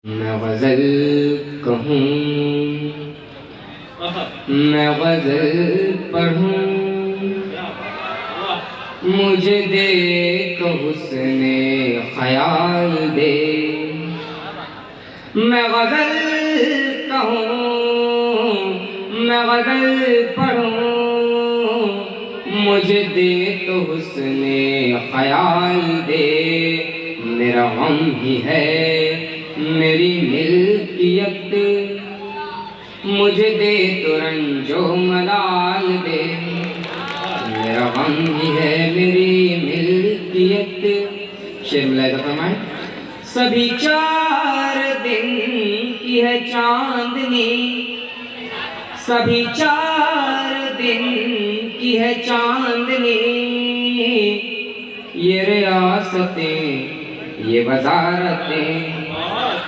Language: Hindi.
मैं गज़ल कहूँ, मैं गज़ल पढ़ूँ, मुझे देख हुस्ने ख़याल दे। मैं गज़ल कहूँ, मैं गज़ल पढ़ूँ, मुझे देख हुस्ने ख़याल दे। मेरा गम ही है मेरी मिल्कियत, मुझे दे तो रंजो मलाल दे। मेरा गम ही है मेरी मिल्कियत। शेर मिलाएगा फरमाए। सभी 4 दिन की है चांदनी, सभी 4 दिन की है चांदनी। ये रियासतें, ये वज़ारतें